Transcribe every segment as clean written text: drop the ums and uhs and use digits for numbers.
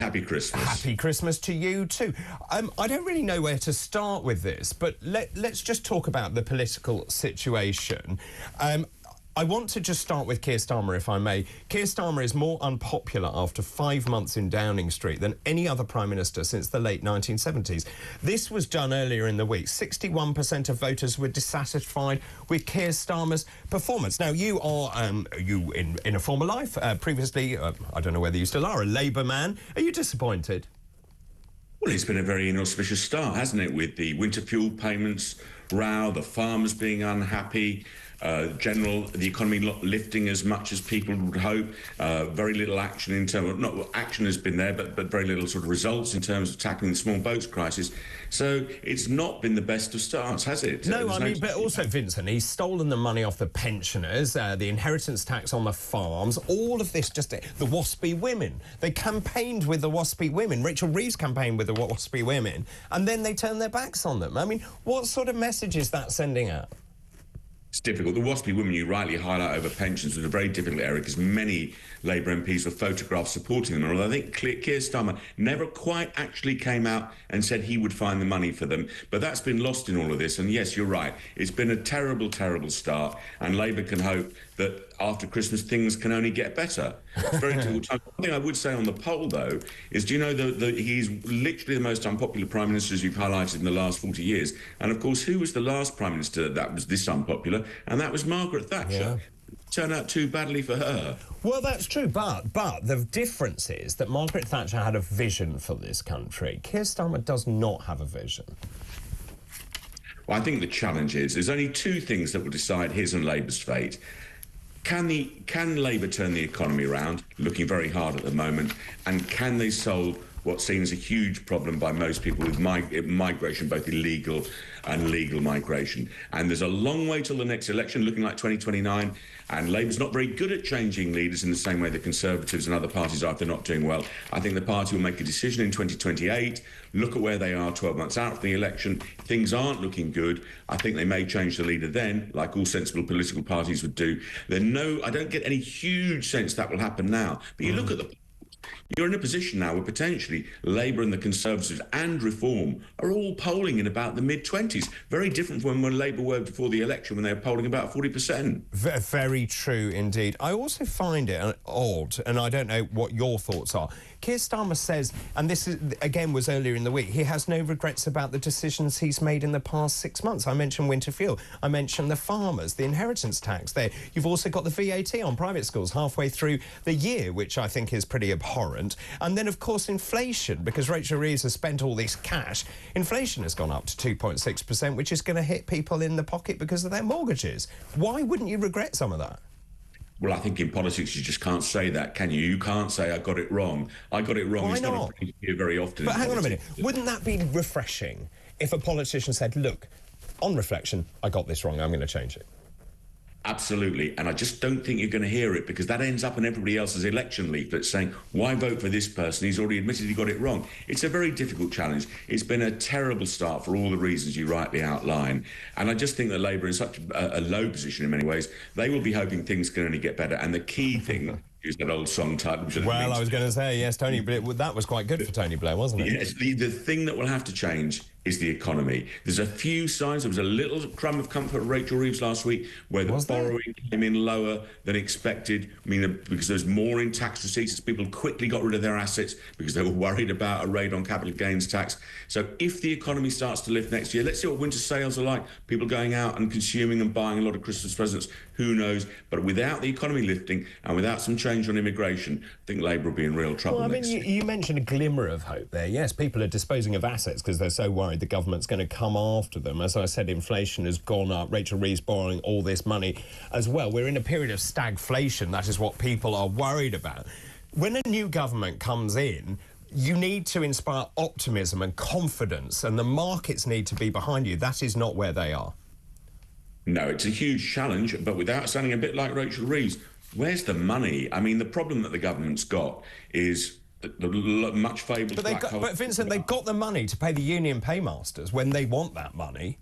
happy Christmas. Happy Christmas to you too. I don't really know where to start with this, but let's just talk about the political situation. I want to just start with Keir Starmer, if I may. Keir Starmer is more unpopular after 5 months in Downing Street than any other Prime Minister since the late 1970s. This was done earlier in the week. 61% of voters were dissatisfied with Keir Starmer's performance. Now, you are, in a former life, previously, I don't know whether you still are, a Labour man. Are you disappointed? Well, it's been a very inauspicious start, hasn't it, with the winter fuel payments row, the farmers being unhappy, the economy not lifting as much as people would hope, very little action in terms of, not action has been there, but very little sort of results in terms of tackling the small boats crisis. So it's not been the best of starts, has it? No, but also, Vincent, he's stolen the money off the pensioners, the inheritance tax on the farms, all of this, just the WASPy women. They campaigned with the WASPy women. Rachel Reeves campaigned with the WASPy women, and then they turned their backs on them. I mean, what sort of message is that sending out? It's difficult. The WASPy women you rightly highlight over pensions was a very difficult area because many Labour MPs were photographed supporting them. Although I think Keir Starmer never quite actually came out and said he would find the money for them. But that's been lost in all of this. And yes, you're right. It's been a terrible, terrible start. And Labour can hope that after Christmas things can only get better. It's very difficult time. One thing I would say on the poll, though, is do you know that he's literally the most unpopular Prime Minister, as you've highlighted, in the last 40 years. And, of course, who was the last Prime Minister that was this unpopular? And that was Margaret Thatcher. Yeah. Turned out too badly for her. Well, that's true, but the difference is that Margaret Thatcher had a vision for this country. Keir Starmer does not have a vision. Well, I think the challenge is there's only two things that will decide his and Labour's fate. Can Labour turn the economy around, looking very hard at the moment, and can they solve what seems a huge problem by most people with migration, both illegal and legal migration? And there's a long way till the next election, looking like 2029, and Labour's not very good at changing leaders in the same way the Conservatives and other parties are if they're not doing well. I think the party will make a decision in 2028, look at where they are 12 months out from the election. If things aren't looking good, I think they may change the leader then, like all sensible political parties would do. I don't get any huge sense that will happen now. But you look at you're in a position now where potentially Labour and the Conservatives and Reform are all polling in about the mid-20s. Very different from when Labour were before the election, when they were polling about 40%. Very true indeed. I also find it odd, and I don't know what your thoughts are. Keir Starmer says, and this again was earlier in the week, he has no regrets about the decisions he's made in the past 6 months. I mentioned winter fuel. I mentioned the farmers, the inheritance tax there. You've also got the VAT on private schools halfway through the year, which I think is pretty abhorrent. And then, of course, inflation, because Rachel Reeves has spent all this cash. Inflation has gone up to 2.6%, which is going to hit people in the pocket because of their mortgages. Why wouldn't you regret some of that? Well, I think in politics you just can't say that, can you? You can't say, I got it wrong. I got it wrong. Why it's not? Not a phrase you hear very often. But hang on a minute. Wouldn't that be refreshing if a politician said, look, on reflection, I got this wrong, I'm going to change it? Absolutely, and I just don't think you're going to hear it because that ends up in everybody else's election leaflets saying, why vote for this person? He's already admitted he got it wrong. It's a very difficult challenge. It's been a terrible start for all the reasons you rightly outline. And I just think that Labour is such a low position in many ways. They will be hoping things can only get better. And the key thing is that old song title. Well, I was going to say, yes, Tony Blair, that was quite good for Tony Blair, wasn't it? Yes, the thing that will have to change is the economy. There's a few signs. There was a little crumb of comfort at Rachel Reeves last week where the borrowing came in lower than expected. I mean, because there's more in tax receipts. People quickly got rid of their assets because they were worried about a raid on capital gains tax. So if the economy starts to lift next year, let's see what winter sales are like. People going out and consuming and buying a lot of Christmas presents. Who knows? But without the economy lifting and without some change on immigration, I think Labour will be in real trouble next year. You mentioned a glimmer of hope there. Yes, people are disposing of assets because they're so worried the government's going to come after them. As I said, inflation has gone up. Rachel Reeves borrowing all this money as well. We're in a period of stagflation. That is what people are worried about. When a new government comes in, you need to inspire optimism and confidence, and the markets need to be behind you. That is not where they are. No, it's a huge challenge, but without sounding a bit like Rachel Reeves, where's the money? I mean, the problem that the government's got is the much fabled black hole. But Vincent, they've got the money to pay the union paymasters when they want that money.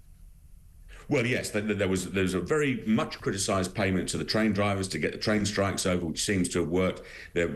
Well, yes, there was a very much criticised payment to the train drivers to get the train strikes over, which seems to have worked.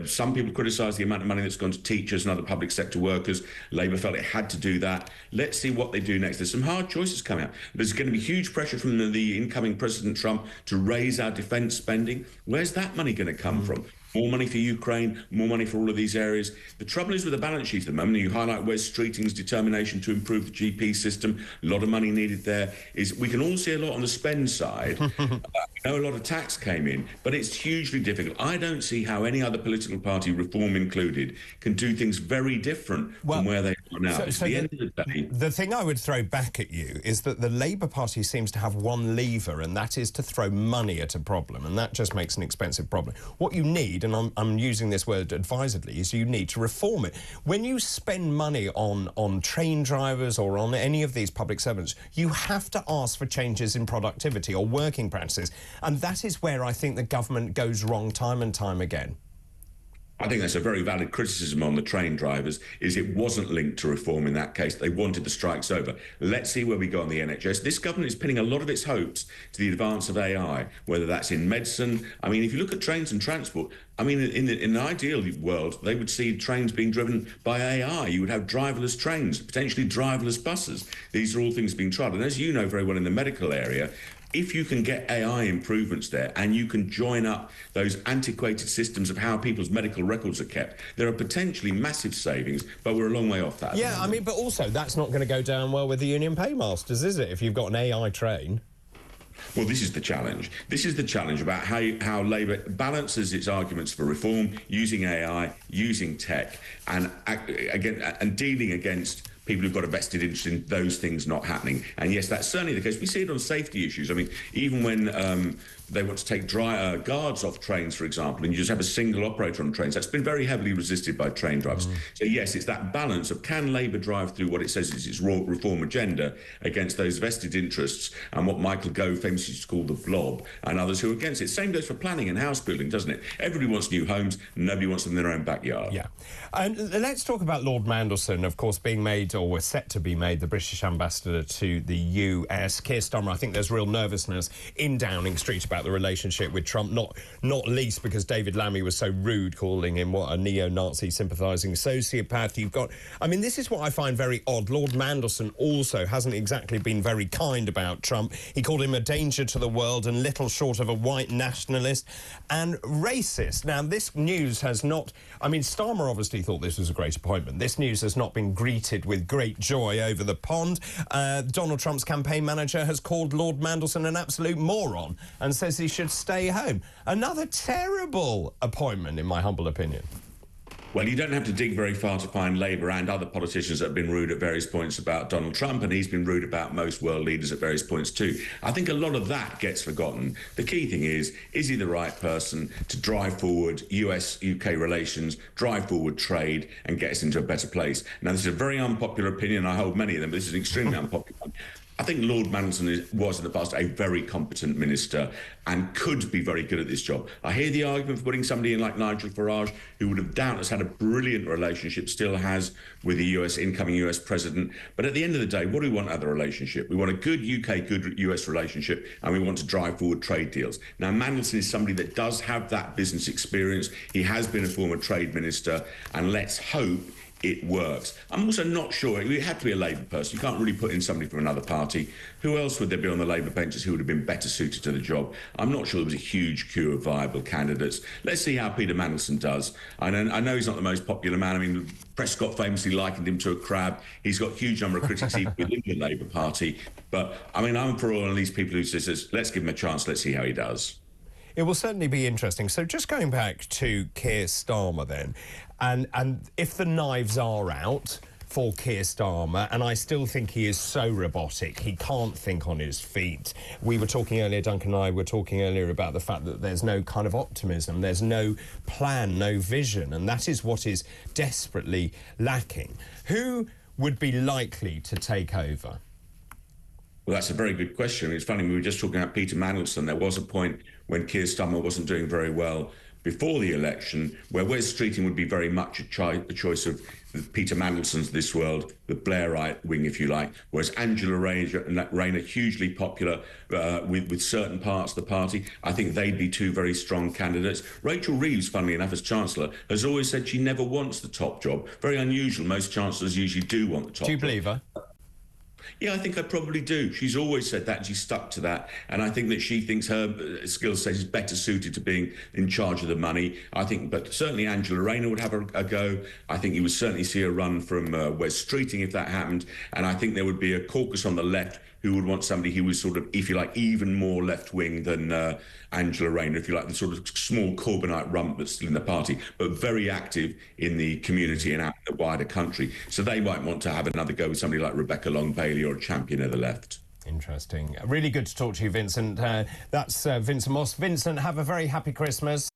Some people criticise the amount of money that's gone to teachers and other public sector workers. Labour felt it had to do that. Let's see what they do next. There's some hard choices coming out. There's going to be huge pressure from the incoming President Trump to raise our defence spending. Where's that money going to come from? More money for Ukraine, more money for all of these areas. The trouble is with the balance sheet at the moment, you highlight Wes Streeting's determination to improve the GP system, a lot of money needed there, is we can all see a lot on the spend side. We know a lot of tax came in, but it's hugely difficult. I don't see how any other political party, Reform included, can do things very different from where they are now. So the end of the day. The thing I would throw back at you is that the Labour Party seems to have one lever, and that is to throw money at a problem, and that just makes an expensive problem. What you need, and I'm using this word advisedly, is you need to reform it. When you spend money on train drivers or on any of these public servants, you have to ask for changes in productivity or working practices, and that is where I think the government goes wrong time and time again. I think that's a very valid criticism on the train drivers, is it wasn't linked to reform in that case. They wanted the strikes over. Let's see where we go on the NHS. This government is pinning a lot of its hopes to the advance of AI, whether that's in medicine. I mean, if you look at trains and transport, I mean, in an ideal world, they would see trains being driven by AI. You would have driverless trains, potentially driverless buses. These are all things being tried. And as you know very well in the medical area, if you can get AI improvements there and you can join up those antiquated systems of how people's medical records are kept, there are potentially massive savings, but we're a long way off that. Yeah, I mean, but also that's not going to go down well with the union paymasters, is it, if you've got an AI train? Well, this is the challenge. This is the challenge about how Labour balances its arguments for reform, using AI, using tech, and dealing against people who've got a vested interest in those things not happening. And yes, that's certainly the case. We see it on safety issues. I mean, even when they want to take guards off trains, for example, and you just have a single operator on trains, that's been very heavily resisted by train drivers. So yes, it's that balance of can Labour drive through what it says is its reform agenda against those vested interests and what Michael Gove famously used to call the blob and others who are against it. Same goes for planning and house building, doesn't it? Everybody wants new homes, nobody wants them in their own backyard. Yeah. Let's talk about Lord Mandelson, of course, being made, or was set to be made, the British ambassador to the US. Keir Starmer, I think there's real nervousness in Downing Street about the relationship with Trump, not least because David Lammy was so rude, calling him, a neo-Nazi sympathising sociopath. You've got... I mean, this is what I find very odd. Lord Mandelson also hasn't exactly been very kind about Trump. He called him a danger to the world and little short of a white nationalist and racist. Now, this news has not... I mean, Starmer obviously thought this was a great appointment. This news has not been greeted with great joy over the pond. Donald Trump's campaign manager has called Lord Mandelson an absolute moron and says he should stay home. Another terrible appointment, in my humble opinion. Well, you don't have to dig very far to find Labour and other politicians that have been rude at various points about Donald Trump, and he's been rude about most world leaders at various points too. I think a lot of that gets forgotten. The key thing is he the right person to drive forward US-UK relations, drive forward trade, and get us into a better place? Now, this is a very unpopular opinion. I hold many of them, but this is an extremely unpopular one. I think Lord Mandelson was in the past a very competent minister and could be very good at this job. I hear the argument for putting somebody in like Nigel Farage, who would have doubtless had a brilliant relationship, still has, with the incoming US president. But at the end of the day, what do we want out of the relationship? We want a good UK, good US relationship, and we want to drive forward trade deals. Now, Mandelson is somebody that does have that business experience. He has been a former trade minister, and let's hope it works. I'm also not sure, it had to be a Labour person. You can't really put in somebody from another party. Who else would there be on the Labour benches who would have been better suited to the job? I'm not sure there was a huge queue of viable candidates. Let's see how Peter Mandelson does. I know he's not the most popular man. I mean, Prescott famously likened him to a crab. He's got a huge number of critics even within the Labour Party. But, I mean, I'm for all of these people who says, let's give him a chance, let's see how he does. It will certainly be interesting. So just going back to Keir Starmer then, and if the knives are out for Keir Starmer, and I still think he is so robotic, he can't think on his feet. We were talking earlier, Duncan and I were talking earlier about the fact that there's no kind of optimism, there's no plan, no vision, and that is what is desperately lacking. Who would be likely to take over? Well, that's a very good question. It's funny, we were just talking about Peter Mandelson. There was a point when Keir Starmer wasn't doing very well before the election, where Wes Streeting would be very much a choice of the Peter Mandelsons of this world, the Blairite wing, if you like, whereas Angela Rayner hugely popular with certain parts of the party. I think they'd be two very strong candidates. Rachel Reeves, funnily enough, as Chancellor, has always said she never wants the top job. Very unusual. Most Chancellors usually do want the top job. Do you believe her? Yeah, I think I probably do. She's always said that, and she's stuck to that. And I think that she thinks her skill set is better suited to being in charge of the money. I think, but certainly Angela Rayner would have a go. I think you would certainly see a run from Wes Streeting if that happened. And I think there would be a caucus on the left who would want somebody who was sort of, if you like, even more left-wing than Angela Rayner, if you like, the sort of small Corbynite rump that's still in the party, but very active in the community and out in the wider country. So they might want to have another go with somebody like Rebecca Long-Bailey or a champion of the left. Interesting. Really good to talk to you, Vincent. That's Vincent Moss. Vincent, have a very happy Christmas.